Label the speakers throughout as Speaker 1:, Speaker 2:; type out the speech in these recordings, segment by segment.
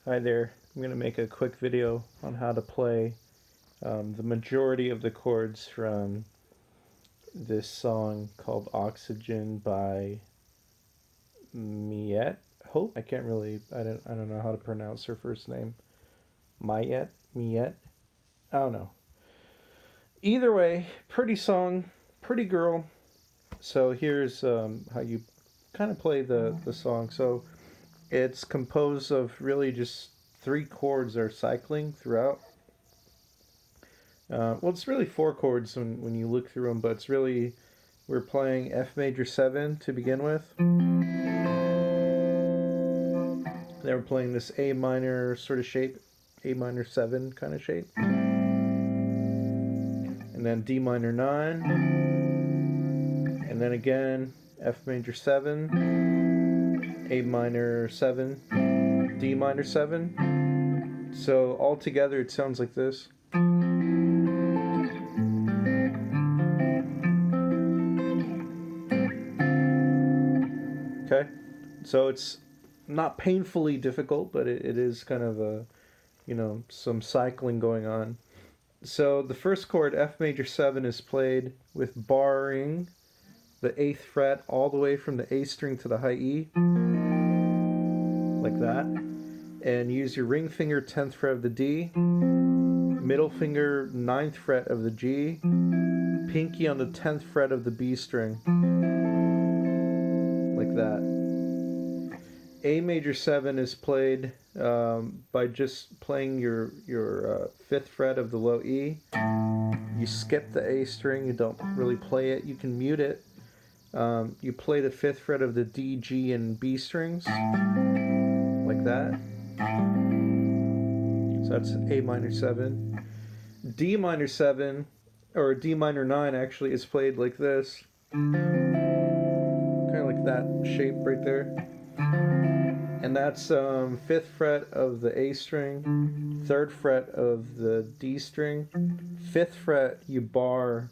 Speaker 1: Hi there. I'm going to make a quick video on how to play the majority of the chords from this song called Oxygen by Miette. Hope I don't know how to pronounce her first name. Miette. I don't know. Either way, pretty song, pretty girl. So here's how you kind of play the song. So it's composed of really just three chords that are cycling throughout. Well, it's really four chords when you look through them, but it's really, we're playing F major 7 to begin with. Then we're playing this A minor sort of shape, A minor 7 kind of shape. And then D minor 9. And then again, F major 7, A minor 7, D minor 7. So all together it sounds like this. Okay, so it's not painfully difficult, but it is kind of some cycling going on. So the first chord, F major 7, is played with barring the 8th fret all the way from the A string to the high E, like that. And use your ring finger 10th fret of the D, middle finger 9th fret of the G, pinky on the 10th fret of the B string, like that. A major 7 is played by just playing your 5th fret of the low E. You skip the A string, you don't really play it, you can mute it. You play the 5th fret of the D, G, and B strings, like that. So that's A minor 7. D minor 7, or D minor 9 actually, is played like this. Kind of like that shape right there. And that's 5th fret of the A string, 3rd fret of the D string, 5th fret you bar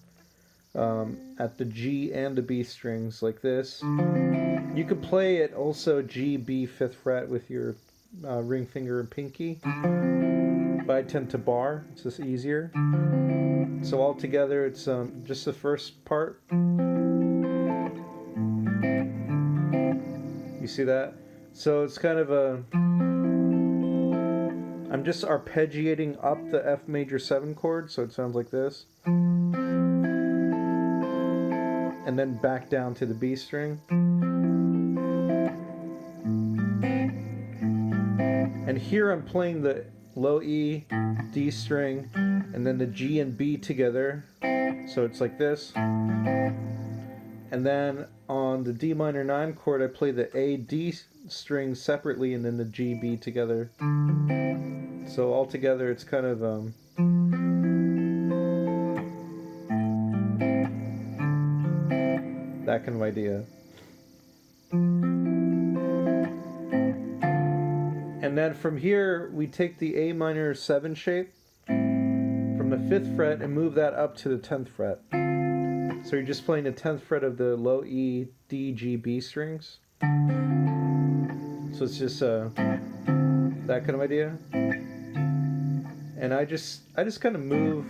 Speaker 1: at the G and the B strings like this. You could play it also G, B, 5th fret with your ring finger and pinky, but I tend to bar, it's just easier. So all together it's just the first part. You see that? So it's kind of I'm just arpeggiating up the F major 7 chord, so it sounds like this. And then back down to the B string. And here I'm playing the low E, D string, and then the G and B together. So it's like this. And then on the D minor 9 chord, I play the A, D string separately, and then the G, B together. So all together it's kind of that kind of idea. And then from here, we take the A minor 7 shape from the 5th fret and move that up to the 10th fret. So you're just playing the 10th fret of the low E, D, G, B strings. So it's just that kind of idea. And I just kind of move.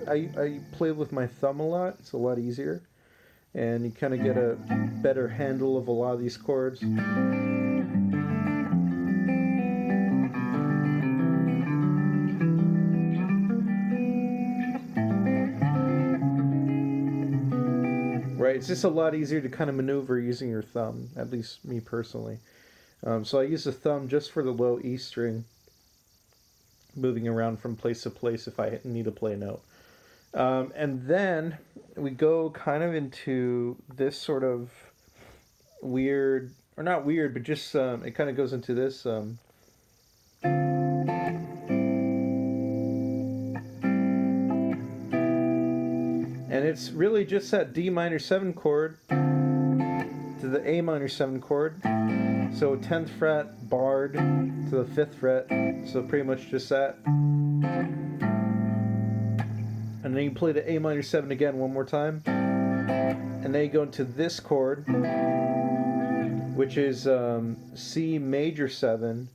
Speaker 1: I play with my thumb a lot. It's a lot easier. And you kind of get a better handle of a lot of these chords. Right, it's just a lot easier to kind of maneuver using your thumb, at least me personally. So I use the thumb just for the low E string, moving around from place to place if I need to play a note. And then we go kind of into this sort of weird, or not weird, but just it kind of goes into this. And it's really just that D minor 7 chord to the A minor 7 chord. So 10th fret barred to the 5th fret. So pretty much just that. And then you play the A minor 7 again one more time. And then you go into this chord, which is C major 7.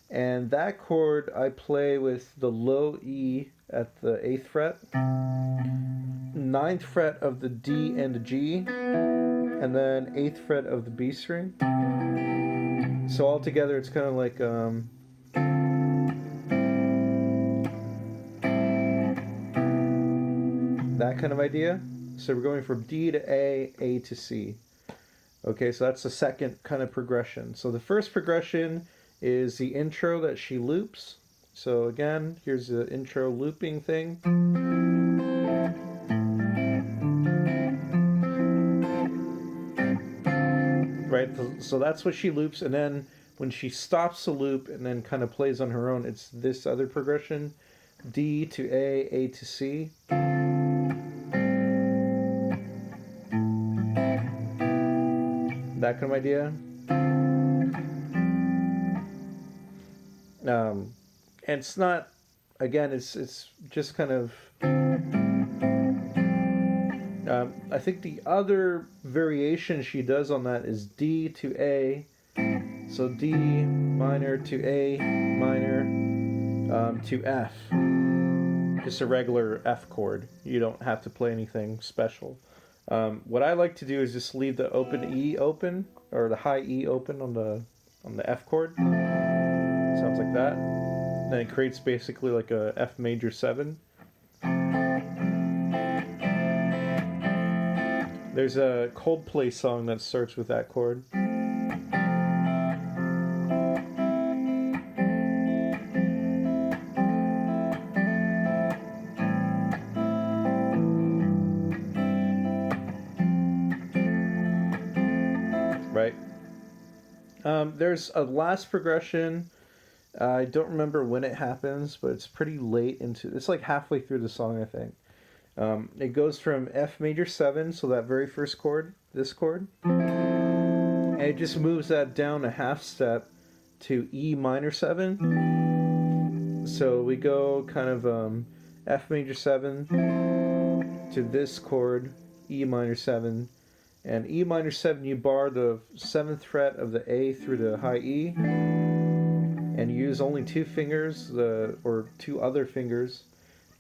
Speaker 1: And that chord I play with the low E at the 8th fret, 9th fret of the D and the G, and then 8th fret of the B string. So altogether it's kind of like that kind of idea. So we're going from D to A to C. Okay, so that's the second kind of progression. So the first progression is the intro that she loops. So again, here's the intro looping thing. Right, so that's what she loops, and then when she stops the loop and then kind of plays on her own, it's this other progression, D to A to C. That kind of idea. And it's not, again, it's just kind of, I think the other variation she does on that is D to A. So D minor to A minor to F. Just a regular F chord. You don't have to play anything special. What I like to do is just leave the open E open, or the high E open on the F chord. Sounds like that. Then it creates basically like a F major 7. There's a Coldplay song that starts with that chord. Right. There's a last progression. I don't remember when it happens, but it's pretty late into. It's like halfway through the song, I think. It goes from F major 7, so that very first chord, this chord, and it just moves that down a half step to E minor 7. So we go kind of F major 7 to this chord, E minor 7. And E minor 7, you bar the 7th fret of the A through the high E, and use only 2 fingers, or 2 other fingers.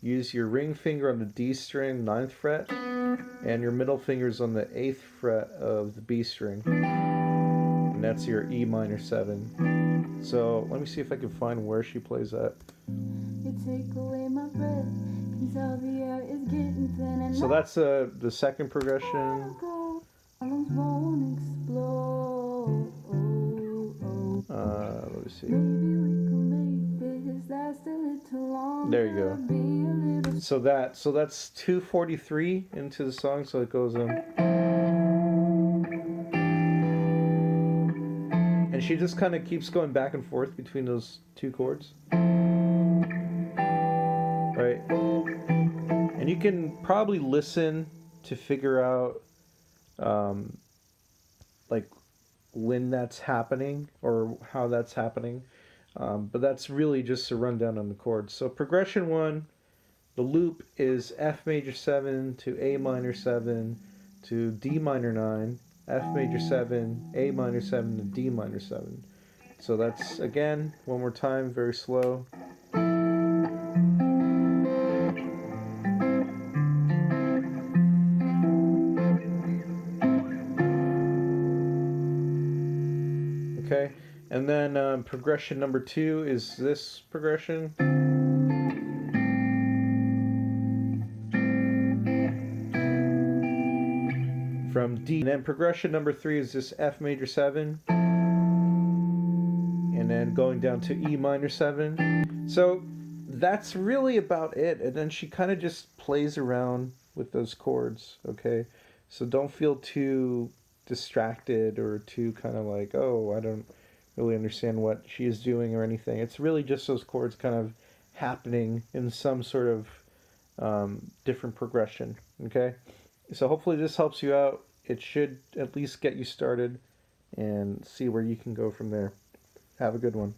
Speaker 1: Use your ring finger on the D string, 9th fret, and your middle fingers on the 8th fret of the B string. And that's your E minor 7. So let me see if I can find where she plays that. You take away my breath, 'cause all the air is getting thin, and so that's the second progression. Let me see. There you go. So that's 2:43 into the song, so it goes and she just kind of keeps going back and forth between those 2 chords. Right? And you can probably listen to figure out like when that's happening or how that's happening. But that's really just a rundown on the chords. So progression 1, the loop is F major 7 to A minor 7 to D minor 9, F major 7, A minor 7 to D minor 7. So that's, again, one more time, very slow. Okay, and then progression number 2 is this progression. From D. And then progression number 3 is this F major 7. And then going down to E minor 7. So that's really about it. And then she kind of just plays around with those chords, okay? So don't feel too distracted or too kind of like, oh, I don't really understand what she is doing or anything. It's really just those chords kind of happening in some sort of different progression, okay? So hopefully this helps you out. It should at least get you started and see where you can go from there. Have a good one.